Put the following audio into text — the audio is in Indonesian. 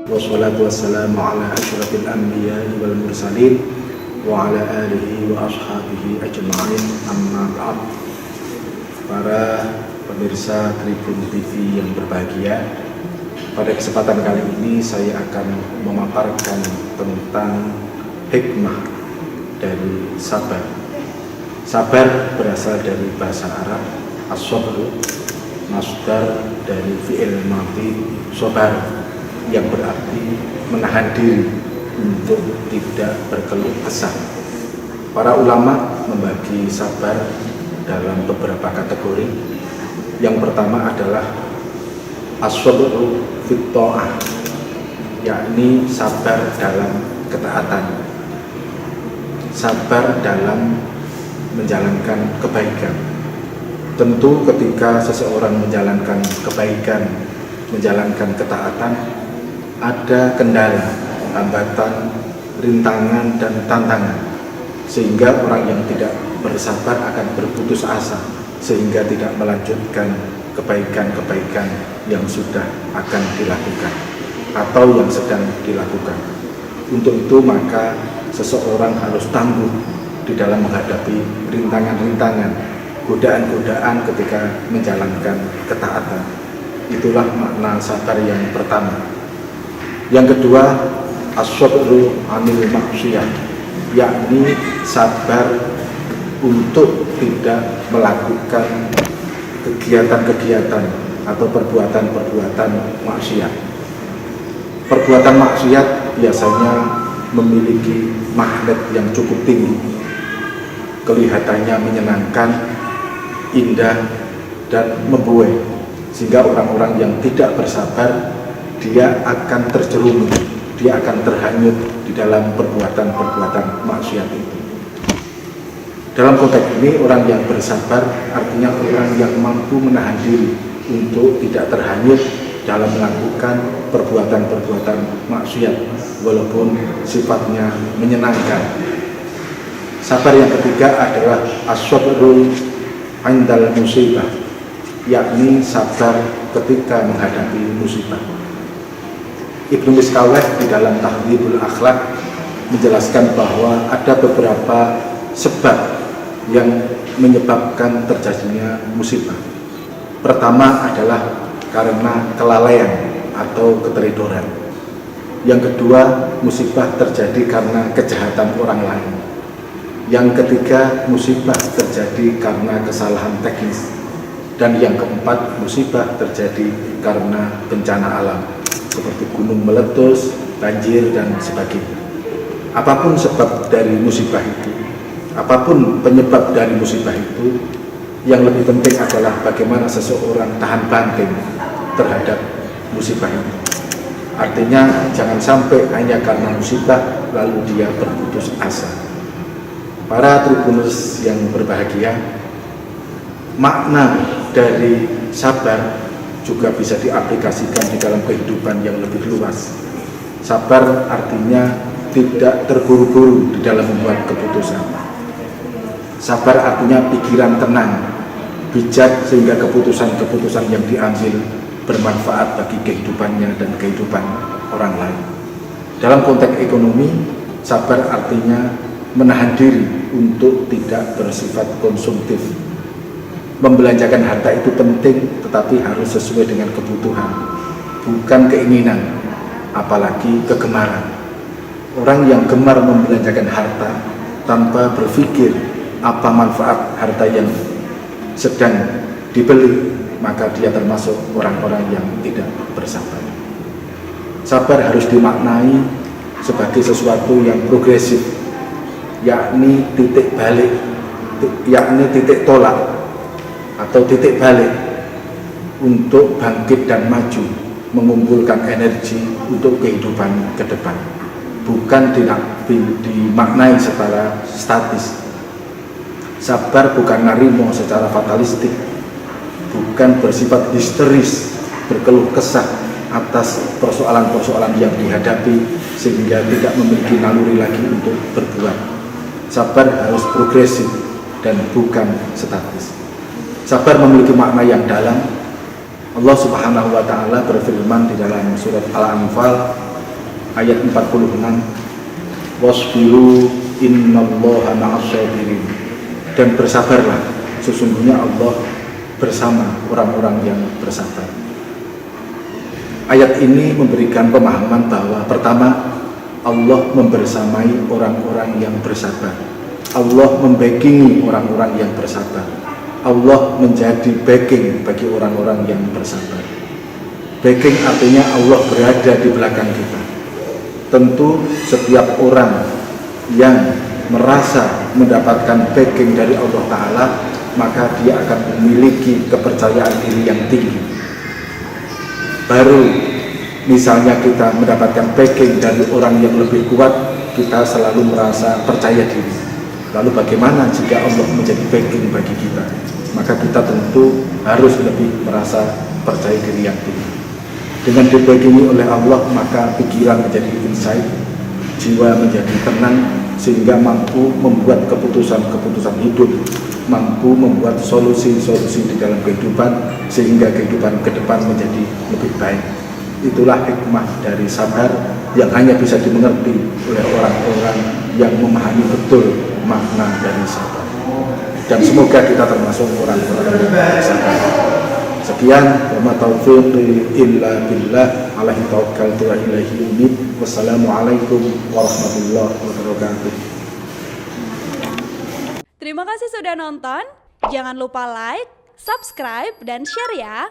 Wassalatu wassalamu ala asyrafil anbiya'i wal mursalin wa ala alihi wa ashabihi ajma'in, amma ba'd. Para pemirsa Tribun TV yang berbahagia, pada kesempatan kali ini saya akan memaparkan tentang hikmah dari sabar. Sabar berasal dari bahasa Arab as-sabr, masdar dari fi'il madhi sabar, yang berarti menahan diri untuk tidak berkeluh kesah. Para ulama membagi sabar dalam beberapa kategori. Yang pertama adalah as-sabru fit ta'ah, yakni sabar dalam ketaatan, sabar dalam menjalankan kebaikan. Tentu ketika seseorang menjalankan kebaikan, menjalankan ketaatan, ada kendala, hambatan, rintangan, dan tantangan, sehingga orang yang tidak bersabar akan berputus asa, sehingga tidak melanjutkan kebaikan-kebaikan yang sudah akan dilakukan atau yang sedang dilakukan. Untuk itu maka seseorang harus tangguh di dalam menghadapi rintangan-rintangan, godaan-godaan ketika menjalankan ketaatan. Itulah makna sabar yang pertama. Yang kedua, as-sabru 'anil maksiyah, yakni sabar untuk tidak melakukan kegiatan-kegiatan atau perbuatan-perbuatan maksiat. Perbuatan maksiat biasanya memiliki magnet yang cukup tinggi, kelihatannya menyenangkan, indah, dan membuai, sehingga orang-orang yang tidak bersabar dia akan terjerumus, dia akan terhanyut di dalam perbuatan-perbuatan maksiat itu. Dalam konteks ini, orang yang bersabar artinya orang yang mampu menahan diri untuk tidak terhanyut dalam melakukan perbuatan-perbuatan maksiat walaupun sifatnya menyenangkan. Sabar yang ketiga adalah as-sabru 'indal musibah, yakni sabar ketika menghadapi musibah. Ibnu Miskaweh di dalam Tahdhibul Akhlaq menjelaskan bahwa ada beberapa sebab yang menyebabkan terjadinya musibah. Pertama adalah karena kelalaian atau keteledoran. Yang kedua, musibah terjadi karena kejahatan orang lain. Yang ketiga, musibah terjadi karena kesalahan teknis. Dan yang keempat, musibah terjadi karena bencana alam seperti gunung meletus, banjir, dan sebagainya. Apapun sebab dari musibah itu, apapun penyebab dari musibah itu, yang lebih penting adalah bagaimana seseorang tahan banting terhadap musibah itu. Artinya jangan sampai hanya karena musibah lalu dia berputus asa. Para tribuners yang berbahagia, makna dari sabar juga bisa diaplikasikan di dalam kehidupan yang lebih luas. Sabar artinya tidak terburu-buru di dalam membuat keputusan. Sabar artinya pikiran tenang, bijak, sehingga keputusan-keputusan yang diambil bermanfaat bagi kehidupannya dan kehidupan orang lain. Dalam konteks ekonomi, sabar artinya menahan diri untuk tidak bersifat konsumtif. Membelanjakan harta itu penting, tetapi harus sesuai dengan kebutuhan, bukan keinginan, apalagi kegemaran. Orang yang gemar membelanjakan harta tanpa berpikir apa manfaat harta yang sedang dibeli, maka dia termasuk orang-orang yang tidak bersabar. Sabar harus dimaknai sebagai sesuatu yang progresif, yakni titik balik, yakni titik tolak atau titik balik untuk bangkit dan maju, mengumpulkan energi untuk kehidupan ke depan, bukan dimaknai secara statis. Sabar bukan narimo secara fatalistik, bukan bersifat histeris, berkeluh kesah atas persoalan-persoalan yang dihadapi sehingga tidak memiliki naluri lagi untuk berbuat. Sabar harus progresif dan bukan statis. Sabar memiliki makna yang dalam. Allah Subhanahu wa taala berfirman di dalam surat Al-Anfal, ayat 46, wasbiru innallaha ma'asyabirin, dan bersabarlah, sesungguhnya Allah bersama orang-orang yang bersabar. Ayat ini memberikan pemahaman bahwa pertama, Allah membersamai orang-orang yang bersabar. Allah membackingi orang-orang yang bersabar. Allah menjadi backing bagi orang-orang yang bersabar. Backing artinya Allah berada di belakang kita. Tentu setiap orang yang merasa mendapatkan backing dari Allah Ta'ala, maka dia akan memiliki kepercayaan diri yang tinggi. Baru misalnya kita mendapatkan backing dari orang yang lebih kuat, kita selalu merasa percaya diri. Lalu bagaimana jika Allah menjadi backing bagi kita? Maka kita tentu harus lebih merasa percaya diri yang tinggi. Dengan dibackingi oleh Allah, maka pikiran menjadi insight, jiwa menjadi tenang, sehingga mampu membuat keputusan-keputusan hidup, mampu membuat solusi-solusi di dalam kehidupan, sehingga kehidupan ke depan menjadi lebih baik. Itulah hikmah dari sabar yang hanya bisa dimengerti oleh orang-orang yang memahami betul makna dari sabar. Dan semoga kita termasuk orang-orang yang sabar. Sekian, wa ma taufiqi illa billah, alaihi tawakkaltu wa ilaihi unib. Wassalamualaikum warahmatullahi wabarakatuh. Terima kasih sudah nonton. Jangan lupa like, subscribe, dan share ya.